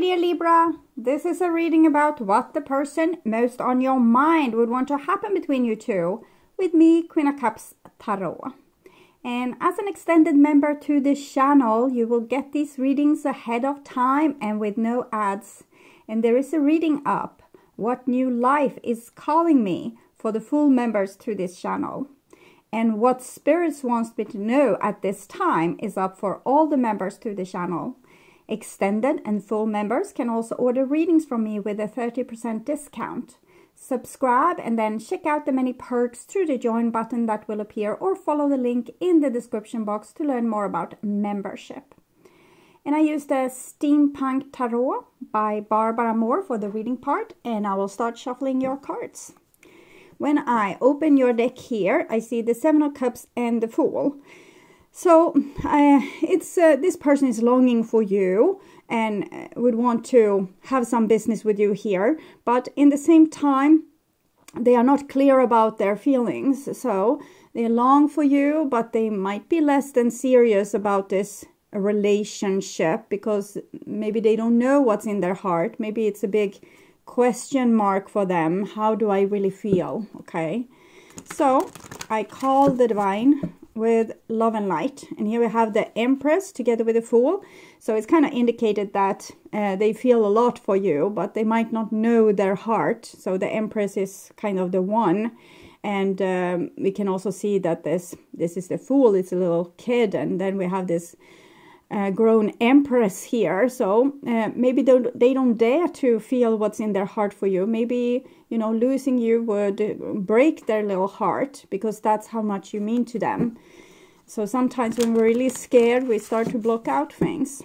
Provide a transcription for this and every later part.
dear Libra, this is a reading about what the person most on your mind would want to happen between you two with me, Queen of Cups Tarot. And as an extended member to this channel, you will get these readings ahead of time and with no ads. And there is a reading up, What New Life is Calling Me, for the full members to this channel. And What Spirits wants me to know at this time is up for all the members to the channel. Extended and full members can also order readings from me with a 30% discount. Subscribe and then check out the many perks through the join button that will appear, or follow the link in the description box to learn more about membership. And I used the Steampunk Tarot by Barbara Moore for the reading part, and I will start shuffling your cards. When I open your deck here, I see the Seven of Cups and the Fool. So this person is longing for you and would want to have some business with you here, but in the same time they are not clear about their feelings. So they long for you, but they might be less than serious about this relationship because maybe they don't know what's in their heart. Maybe it's a big question mark for them. How do I really feel? Okay, so I call the divine with love and light, and here we have the Empress together with the Fool. So it's kind of indicated that they feel a lot for you, but they might not know their heart. So the Empress is kind of the one, and we can also see that this is the Fool. It's a little kid, and then we have this grown Empress here. So maybe they don't dare to feel what's in their heart for you. Maybe, you know, losing you would break their little heart because that's how much you mean to them. So sometimes when we're really scared, we start to block out things.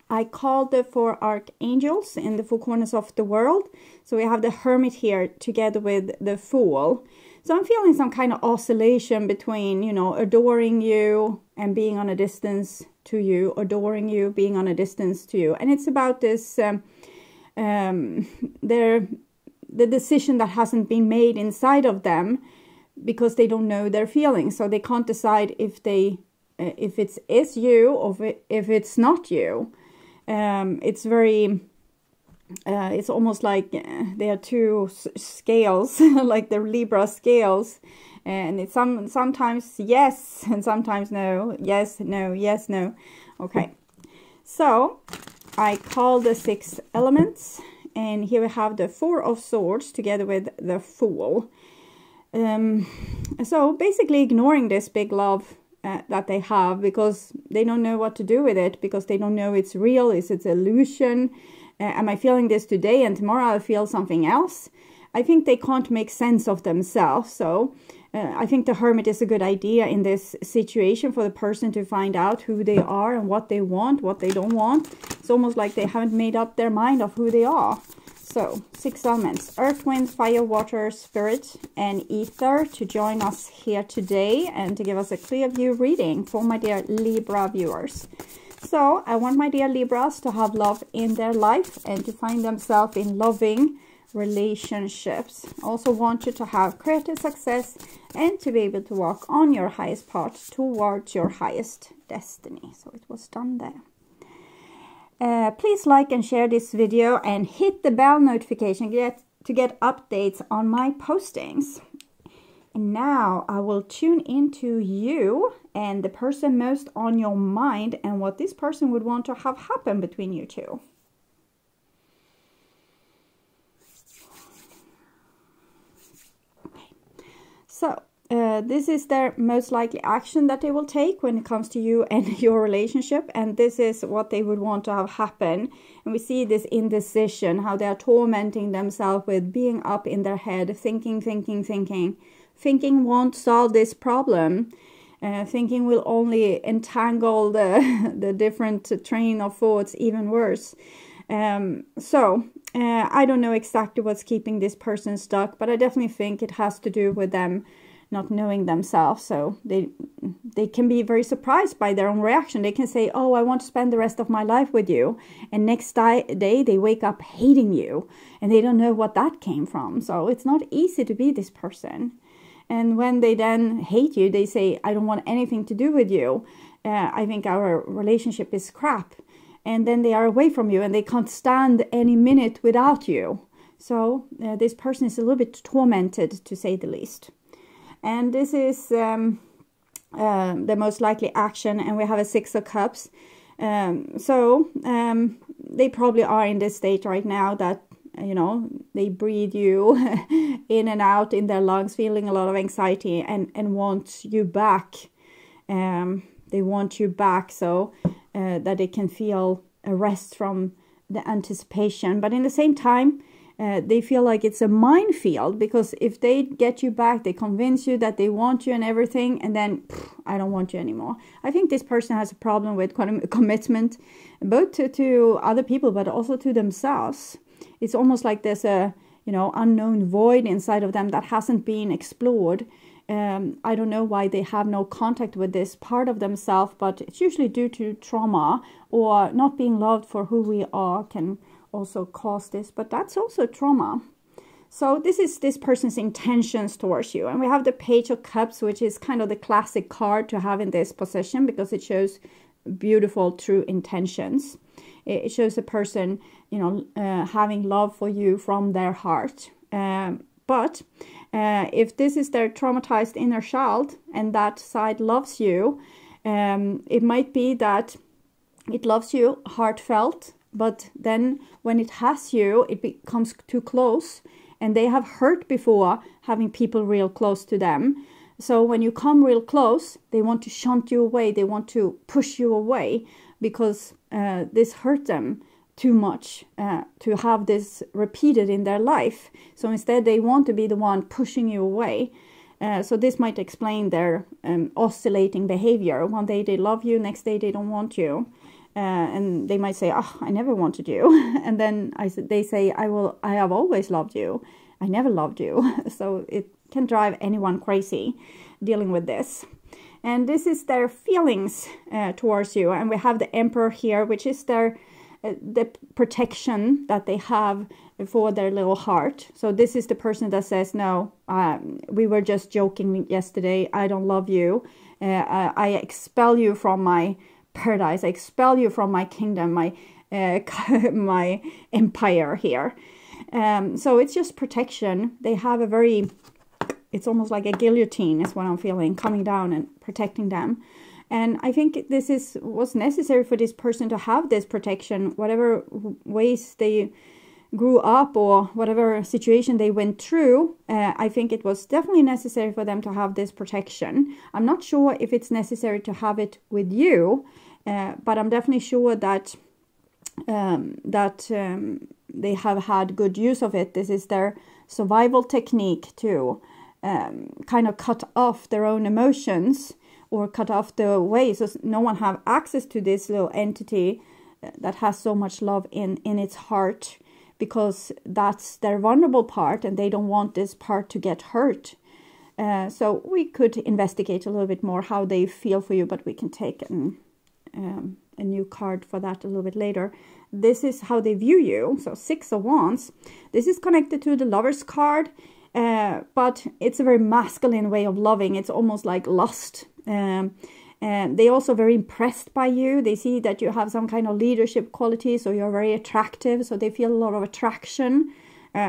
I called the 4 archangels in the 4 corners of the world. So we have the Hermit here together with the Fool. So I'm feeling some kind of oscillation between, you know, adoring you and being on a distance to you, adoring you, being on a distance to you. And it's about this, the decision that hasn't been made inside of them because they don't know their feelings. So they can't decide if it is you or if it's not you. It's very... it's almost like there are two scales, like the Libra scales, and it's sometimes yes and sometimes no, yes, no, yes, no. Okay, so I call the 6 elements, and here we have the 4 of Swords together with the Fool. So basically ignoring this big love that they have because they don't know what to do with it, because they don't know it's real, is it illusion? Am I feeling this today and tomorrow I'll feel something else? I think they can't make sense of themselves. So I think the Hermit is a good idea in this situation for the person to find out who they are and what they want, what they don't want. It's almost like they haven't made up their mind of who they are. So 6 elements, earth, wind, fire, water, spirit, and ether to join us here today and to give us a clear view reading for my dear Libra viewers. So I want my dear Libras to have love in their life and to find themselves in loving relationships. Also want you to have creative success and to be able to walk on your highest path towards your highest destiny. So it was done there. Please like and share this video and hit the bell notification to get updates on my postings. And now I will tune into you and the person most on your mind and what this person would want to have happen between you two. Okay. So this is their most likely action that they will take when it comes to you and your relationship, and this is what they would want to have happen. And we see this indecision, how they are tormenting themselves with being up in their head, thinking. Thinking won't solve this problem. Thinking will only entangle the different train of thoughts even worse. I don't know exactly what's keeping this person stuck, but I definitely think it has to do with them not knowing themselves. So they can be very surprised by their own reaction. They can say, oh, I want to spend the rest of my life with you. And next day they wake up hating you. And they don't know what that came from. So it's not easy to be this person. And when they then hate you, they say, I don't want anything to do with you. I think our relationship is crap. and then they are away from you and they can't stand any minute without you. So this person is a little bit tormented, to say the least. And this is the most likely action, and we have a 6 of Cups. They probably are in this state right now that, you know, they breathe you in and out in their lungs, feeling a lot of anxiety and want you back. They want you back so that they can feel a rest from the anticipation. But in the same time, they feel like it's a minefield, because if they get you back, they convince you that they want you and everything, and then I don't want you anymore. I think this person has a problem with commitment, both to other people, but also to themselves. It's almost like there's a, you know, unknown void inside of them that hasn't been explored. I don't know why they have no contact with this part of themselves, but it's usually due to trauma, or not being loved for who we are can also cause this, but that's also trauma. So this is this person's intentions towards you. And we have the Page of Cups, which is kind of the classic card to have in this position, because it shows beautiful, true intentions. It shows a person, you know, having love for you from their heart. But if this is their traumatized inner child and that side loves you, it might be that it loves you heartfelt, but then when it has you, it becomes too close, and they have hurt before having people real close to them. So when you come real close, they want to shunt you away, they want to push you away, because this hurt them too much to have this repeated in their life. So instead they want to be the one pushing you away. So this might explain their oscillating behavior. One day they love you, next day they don't want you. And they might say, oh, I never wanted you. And then they say, I have always loved you. I never loved you. So it can drive anyone crazy dealing with this. And this is their feelings towards you. And we have the Emperor here, which is their the protection that they have for their little heart. So this is the person that says, no, we were just joking yesterday. I don't love you. I expel you from my paradise. I expel you from my kingdom, my my empire here. So it's just protection. They have a very, it's almost like a guillotine is what I'm feeling, coming down and protecting them. And I think this was necessary for this person to have this protection, whatever ways they grew up or whatever situation they went through. I think it was definitely necessary for them to have this protection. I'm not sure if it's necessary to have it with you, but I'm definitely sure that they have had good use of it. This is their survival technique to kind of cut off their own emotions, or cut off the way so no one have access to this little entity that has so much love in its heart, because that's their vulnerable part and they don't want this part to get hurt. So we could investigate a little bit more how they feel for you, but we can take a new card for that a little bit later. This is how they view you. So 6 of Wands. This is connected to the Lover's card, but it's a very masculine way of loving. It's almost like lust. And they also very impressed by you. They see that you have some kind of leadership qualities, so you're very attractive. So they feel a lot of attraction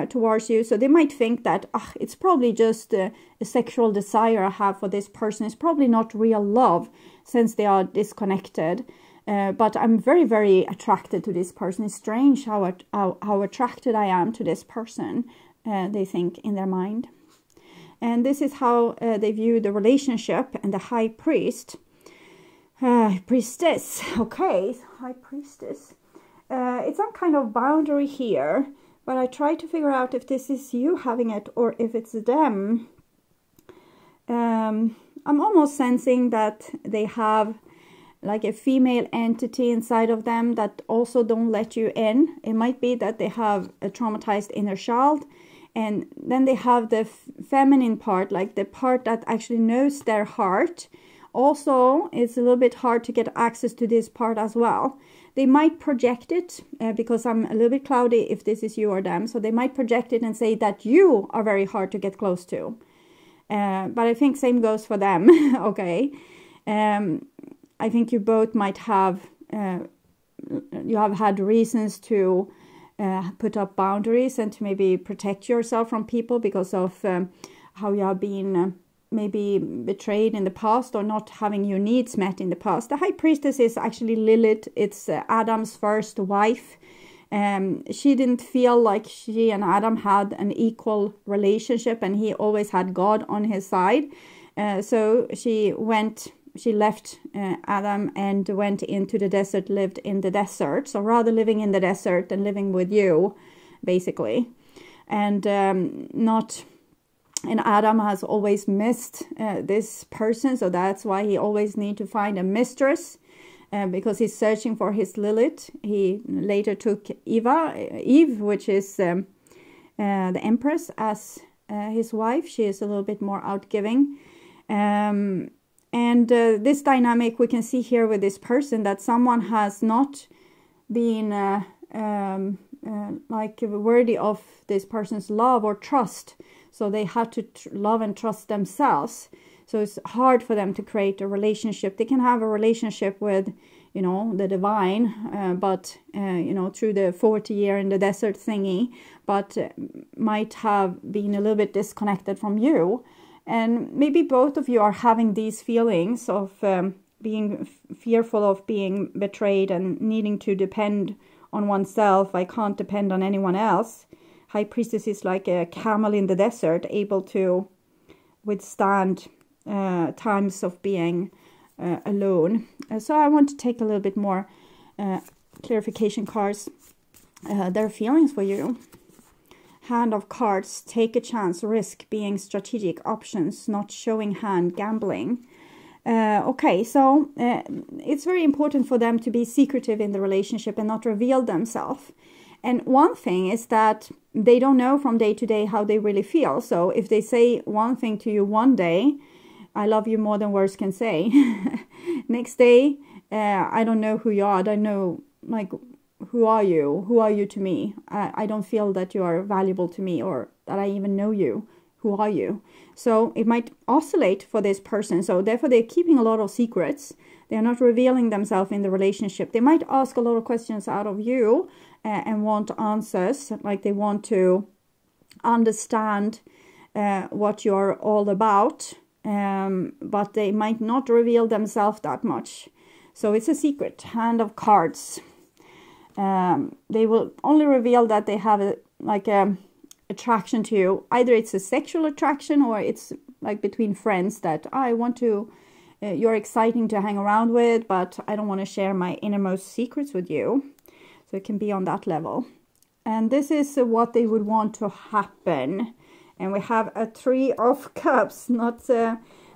towards you. So they might think that it's probably just a sexual desire I have for this person. It's probably not real love, since they are disconnected. But I'm very, very attracted to this person. It's strange how attracted I am to this person, they think in their mind. And this is how they view the relationship. And the High Priest, Priestess, okay, High Priestess. It's some kind of boundary here, but I try to figure out if this is you having it or if it's them. I'm almost sensing that they have like a female entity inside of them that also don't let you in. It might be that they have a traumatized inner child, and then they have the feminine part, like the part that actually knows their heart. Also, it's a little bit hard to get access to this part as well. They might project it, because I'm a little bit cloudy if this is you or them. So they might project it and say that you are very hard to get close to. But I think same goes for them, okay? I think you both might have you have had reasons to put up boundaries and to maybe protect yourself from people because of how you have been maybe betrayed in the past or not having your needs met in the past. The High Priestess is actually Lilith. It's Adam's first wife. She didn't feel like she and Adam had an equal relationship, and he always had God on his side. So she left Adam and went into the desert, lived in the desert. So rather living in the desert than living with you, basically. And Adam has always missed this person, so that's why he always needs to find a mistress, because he's searching for his Lilith. He later took Eve, which is the Empress, as his wife. She is a little bit more outgiving. And this dynamic we can see here with this person, that someone has not been like worthy of this person's love or trust. So they have to love and trust themselves. So it's hard for them to create a relationship. They can have a relationship with, the divine, but, through the 40 year in the desert thingy, but might have been a little bit disconnected from you. And maybe both of you are having these feelings of being fearful of being betrayed and needing to depend on oneself. I can't depend on anyone else. High Priestess is like a camel in the desert, able to withstand times of being alone. So I want to take a little bit more clarification cards. Their feelings for you. Hand of Cards, take a chance, risk, being strategic, options, not showing hand, gambling. Okay, so it's very important for them to be secretive in the relationship and not reveal themselves. And one thing is that they don't know from day to day how they really feel. So if they say one thing to you one day, I love you more than words can say. Next day, I don't know who you are. I don't know, like, who are you? Who are you to me? I don't feel that you are valuable to me or that I even know you. Who are you? So it might oscillate for this person. So therefore they're keeping a lot of secrets. They're not revealing themselves in the relationship. They might ask a lot of questions out of you and want answers, like they want to understand what you're all about, but they might not reveal themselves that much. So it's a secret. Hand of Cards. They will only reveal that they have a attraction to you. Either it's a sexual attraction or it's like between friends that I want to, you're exciting to hang around with, but I don't want to share my innermost secrets with you. So it can be on that level. And this is what they would want to happen. And we have a Three of Cups, not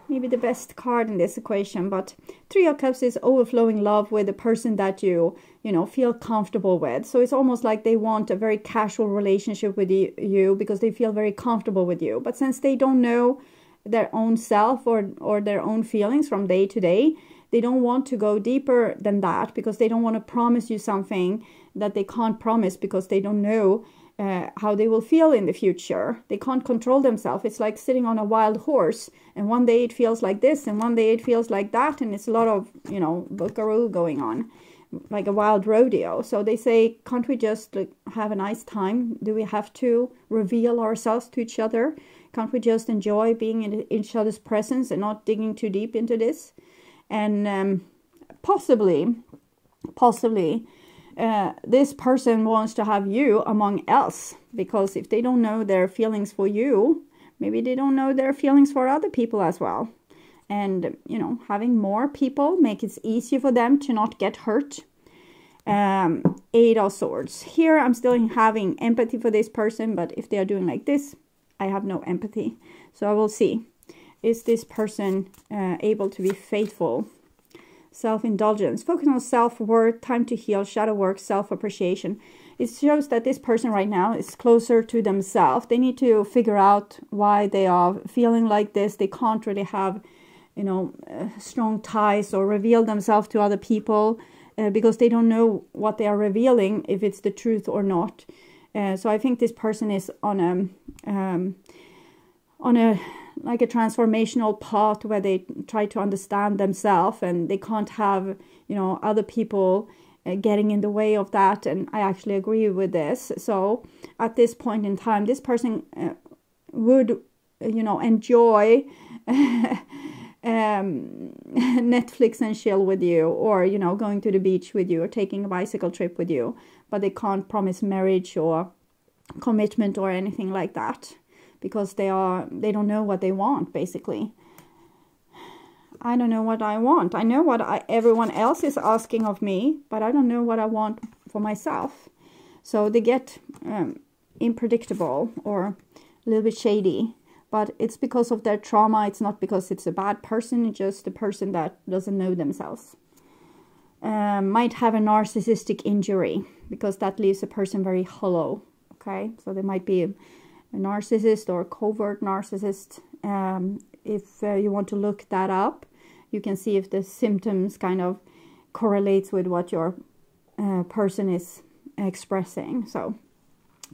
maybe the best card in this equation, but Three of Cups is overflowing love with the person that you feel comfortable with. So it's almost like they want a very casual relationship with you because they feel very comfortable with you. But since they don't know their own self or their own feelings from day to day, they don't want to go deeper than that because they don't want to promise you something that they can't promise because they don't know how they will feel in the future. They can't control themselves. It's like sitting on a wild horse, and one day it feels like this and one day it feels like that, and it's a lot of buckaroo going on, like a wild rodeo. So they say, can't we just have a nice time? Do we have to reveal ourselves to each other? Can't we just enjoy being in each other's presence and not digging too deep into this? And possibly this person wants to have you among else, because if they don't know their feelings for you, maybe they don't know their feelings for other people as well. And, having more people make it easier for them to not get hurt. Eight of Swords. Here I'm still having empathy for this person, but if they are doing like this, I have no empathy. So I will see. Is this person able to be faithful? Self-indulgence. Focus on self-worth, time to heal, shadow work, self-appreciation. It shows that this person right now is closer to themselves. They need to figure out why they are feeling like this. They can't really have, strong ties or reveal themselves to other people because they don't know what they are revealing, if it's the truth or not. So I think this person is on a like a transformational path where they try to understand themselves, and they can't have other people getting in the way of that, and I actually agree with this. So at this point in time, this person would, enjoy Netflix and chill with you, or going to the beach with you, or taking a bicycle trip with you, but they can't promise marriage or commitment or anything like that, because they don't know what they want, basically. I don't know what I want. I know what everyone else is asking of me, but I don't know what I want for myself. So they get unpredictable or a little bit shady, but it's because of their trauma. It's not because it's a bad person. It's just a person that doesn't know themselves. Might have a narcissistic injury, because that leaves a person very hollow. Okay, so they might be a narcissist or a covert narcissist. If you want to look that up, you can see if the symptoms kind of correlates with what your person is expressing. So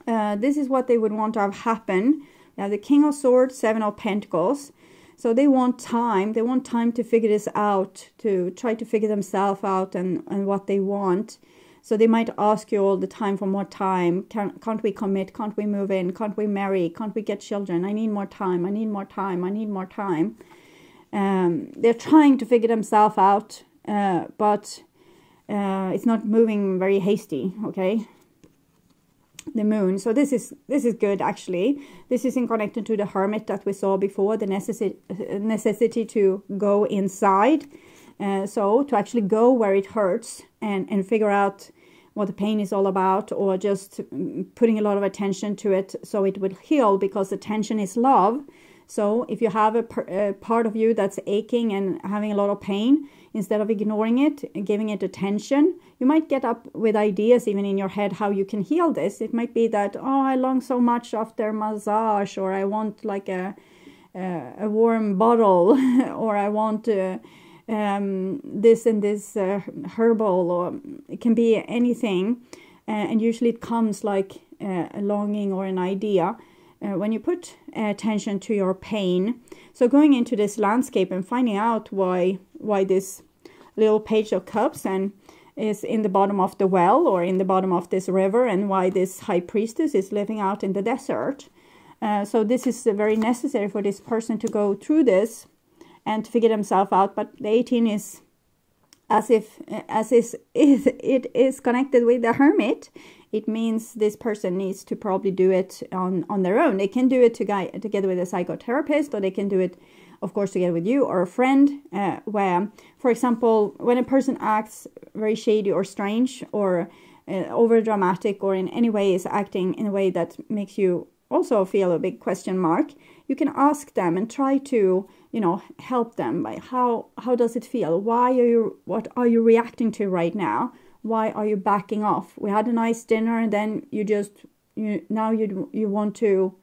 this is what they would want to have happen. Now the King of Swords, Seven of Pentacles. So they want time. They want time to figure this out, to try to figure themselves out and what they want. So they might ask you all the time for more time. Can't we commit? Can't we move in? Can't we marry? Can't we get children? I need more time. I need more time. I need more time. They're trying to figure themselves out, but it's not moving very hasty, okay? The Moon. So this is good, actually. This is in connection to the Hermit that we saw before, the necessity to go inside. So to actually go where it hurts and figure out what the pain is all about, or just putting a lot of attention to it so it will heal, because attention is love. So if you have a part of you that's aching and having a lot of pain, instead of ignoring it and giving it attention, you might get up with ideas even in your head how you can heal this. It might be that, oh, I long so much after massage, or I want like a warm bottle, or I want this and this herbal, or it can be anything. And usually it comes like a longing or an idea when you put attention to your pain. So going into this landscape and finding out why this little Page of Cups and is in the bottom of the well, or in the bottom of this river, and why this High Priestess is living out in the desert. So this is very necessary for this person to go through this and to figure themselves out. But the 18 is as if it is connected with the Hermit. It means this person needs to probably do it on their own. They can do it together with a psychotherapist, or they can do it, of course, together with you or a friend, where, for example, when a person acts very shady or strange, or over dramatic, or in any way is acting in a way that makes you also feel a big question mark, you can ask them and try to, help them by how does it feel? What are you reacting to right now? Why are you backing off? We had a nice dinner, and then you want to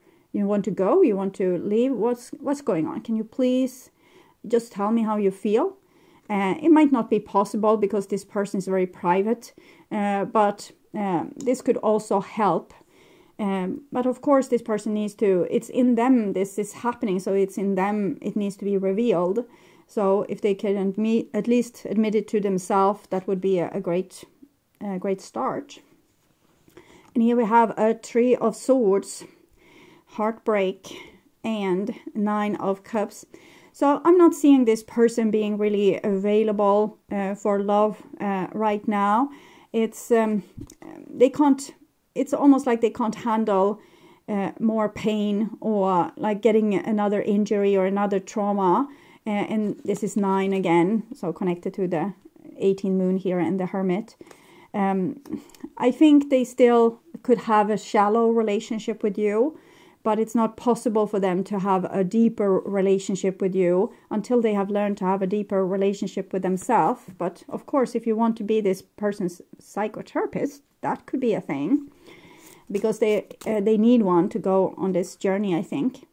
go, you want to leave. What's going on? Can you please just tell me how you feel? It might not be possible because this person is very private, but this could also help. But of course, this person needs to, it's in them this is happening, so it's in them, it needs to be revealed. So if they can at least admit it to themselves, that would be a great start. And here we have a Three of Swords, heartbreak, and Nine of Cups. So I'm not seeing this person being really available for love right now. It's it's almost like they can't handle more pain, or like getting another injury or another trauma. And this is 9 again, so connected to the 18 moon here and the Hermit. I think they still could have a shallow relationship with you, but it's not possible for them to have a deeper relationship with you until they have learned to have a deeper relationship with themselves. But of course, if you want to be this person's psychotherapist, that could be a thing, because they need one to go on this journey, I think.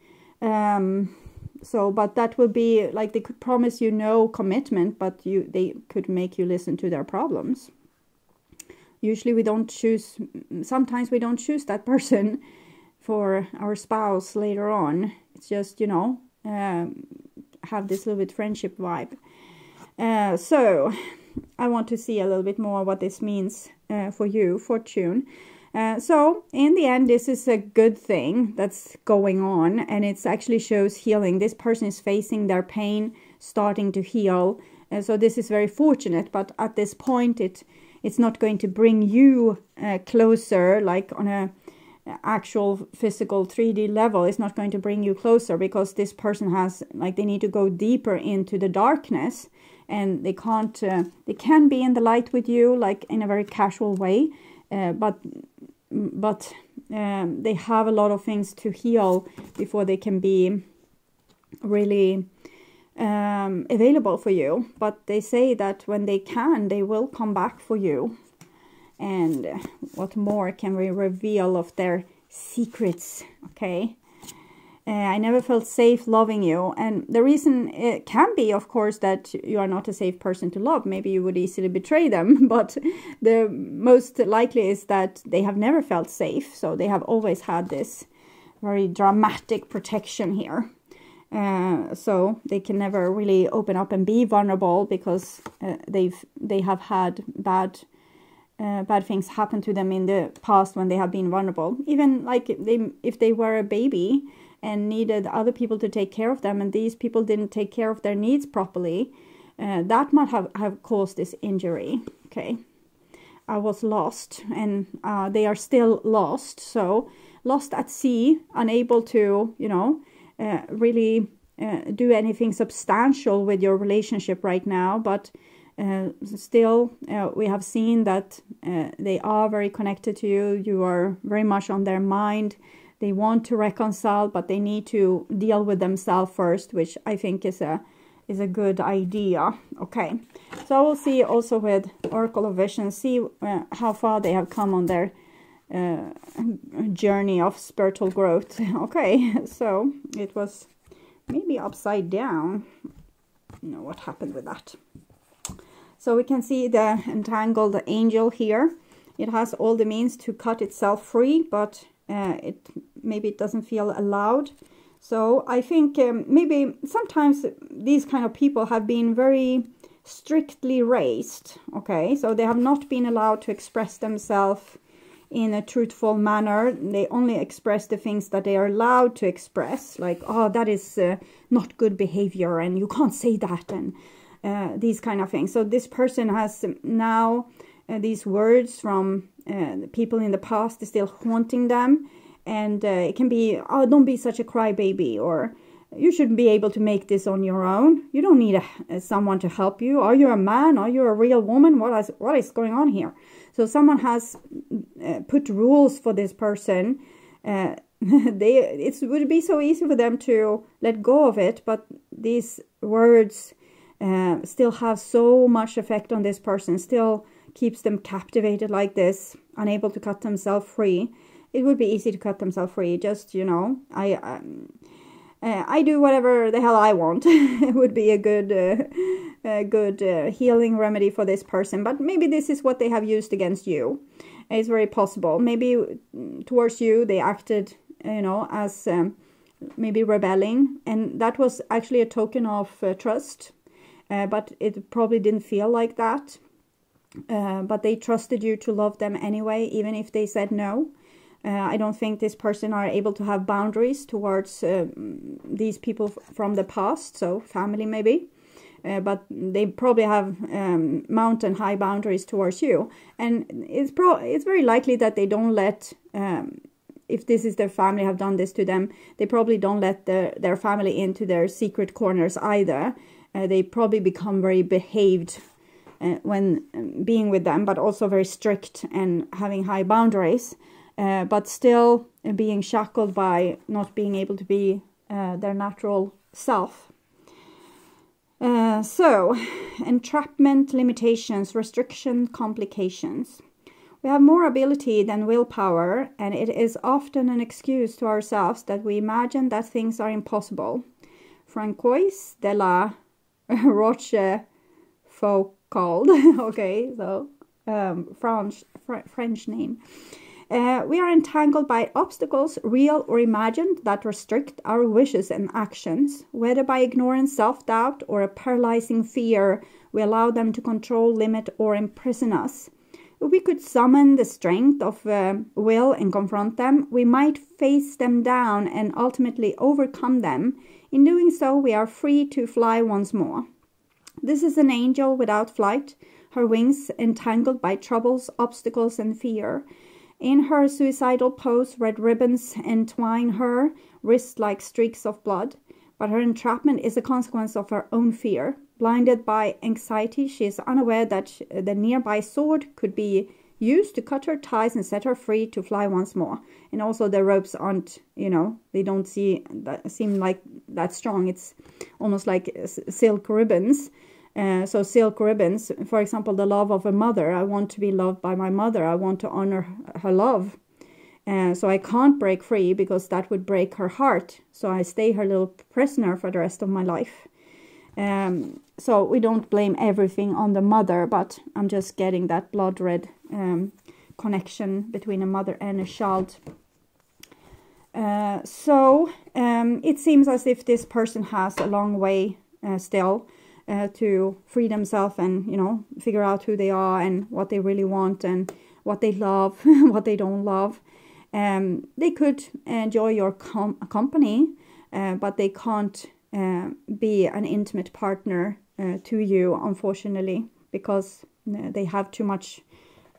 So, but that would be like, they could promise you no commitment, but they could make you listen to their problems. Usually we don't choose, sometimes we don't choose that person for our spouse later on. It's just, have this little bit friendship vibe. So I want to see a little bit more what this means for you, fortune. So in the end, this is a good thing that's going on, and it actually shows healing. This person is facing their pain, starting to heal. So this is very fortunate, but at this point, it's not going to bring you closer, like on a actual physical 3D level. It's not going to bring you closer, because this person has, like, they need to go deeper into the darkness, and they can't, they can be in the light with you, like in a very casual way, but they have a lot of things to heal before they can be really available for you. But they say that when they can, they will come back for you. And what more can we reveal of their secrets? Okay. I never felt safe loving you. And the reason it can be, of course, that you are not a safe person to love. Maybe you would easily betray them. But the most likely is that they have never felt safe. So they have always had this very dramatic protection here. So they can never really open up and be vulnerable, because they have had bad things happen to them in the past when they have been vulnerable. Even like if they were a baby and needed other people to take care of them, and these people didn't take care of their needs properly, that might have caused this injury. Okay, I was lost, and they are still lost. So lost at sea, unable to, really do anything substantial with your relationship right now, but still we have seen that they are very connected to you. You are very much on their mind. They want to reconcile, but they need to deal with themselves first, which I think is a good idea. Okay, so we'll see also with Oracle of Vision, see how far they have come on their journey of spiritual growth. Okay, so it was maybe upside down. What happened with that? So we can see the entangled angel here. It has all the means to cut itself free, but maybe it doesn't feel allowed. So I think maybe sometimes these kind of people have been very strictly raised. Okay, so they have not been allowed to express themselves in a truthful manner. They only express the things that they are allowed to express, like, oh, that is not good behavior, and you can't say that, and these kind of things. So this person has now these words from the people in the past is still haunting them, and it can be, oh, don't be such a crybaby, or you should be able to make this on your own. You don't need someone to help you. Are you a man? Are you a real woman? What is going on here? So someone has put rules for this person. It would be so easy for them to let go of it, but these words still have so much effect on this person, still keeps them captivated like this, unable to cut themselves free. It would be easy to cut themselves free. Just, I do whatever the hell I want. It would be a good healing remedy for this person. But maybe this is what they have used against you. It's very possible. Maybe towards you they acted, as maybe rebelling, and that was actually a token of trust. But it probably didn't feel like that. But they trusted you to love them anyway, even if they said no. I don't think this person are able to have boundaries towards these people from the past, so family maybe. But they probably have mountain high boundaries towards you. And it's very likely that they don't let, if this is their family have done this to them, they probably don't let their family into their secret corners either. They probably become very behaved when being with them, but also very strict and having high boundaries. But still being shackled by not being able to be their natural self. So, entrapment, limitations, restriction, complications. We have more ability than willpower, and it is often an excuse to ourselves that we imagine that things are impossible. Francois de la Rochefoucauld. Okay, so French name. We are entangled by obstacles, real or imagined, that restrict our wishes and actions. Whether by ignoring self-doubt or a paralyzing fear, we allow them to control, limit, or imprison us. If we could summon the strength of will and confront them, we might face them down and ultimately overcome them. In doing so, we are free to fly once more. This is an angel without flight, her wings entangled by troubles, obstacles, and fear. In her suicidal pose, red ribbons entwine her wrists like streaks of blood, but her entrapment is a consequence of her own fear. Blinded by anxiety, she is unaware that the nearby sword could be used to cut her ties and set her free to fly once more. And also the ropes aren't, they don't seem like that strong. It's almost like silk ribbons. So silk ribbons, for example, the love of a mother. I want to be loved by my mother. I want to honor her love. So I can't break free because that would break her heart. So I stay her little prisoner for the rest of my life. So we don't blame everything on the mother, but I'm just getting that blood red connection between a mother and a child. So it seems as if this person has a long way still to free themselves and, figure out who they are and what they really want and what they love, what they don't love. They could enjoy your company, but they can't be an intimate partner to you, unfortunately, because they have too much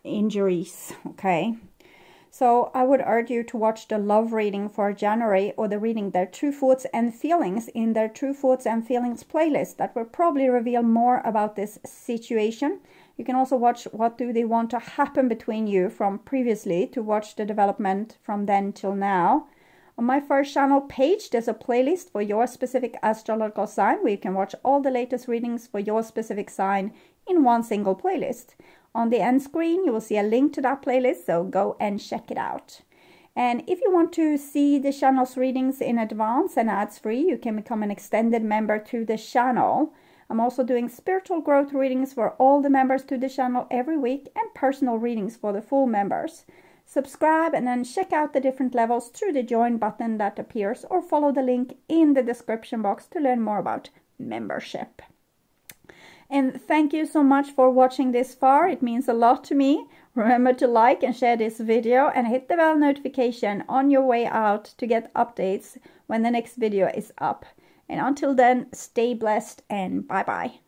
injuries, okay? So I would urge you to watch the love reading for January, or the reading Their True Thoughts and Feelings in their True Thoughts and Feelings playlist. That will probably reveal more about this situation. You can also watch What Do They Want to Happen Between You from previously to watch the development from then till now. On my first channel page, there's a playlist for your specific astrological sign where you can watch all the latest readings for your specific sign in one single playlist. On the end screen, you will see a link to that playlist, so go and check it out. And if you want to see the channel's readings in advance and ads-free, you can become an extended member to the channel. I'm also doing spiritual growth readings for all the members to the channel every week and personal readings for the full members. Subscribe and then check out the different levels through the join button that appears, or follow the link in the description box to learn more about membership. And thank you so much for watching this far. It means a lot to me. Remember to like and share this video and hit the bell notification on your way out to get updates when the next video is up. And until then, stay blessed and bye-bye.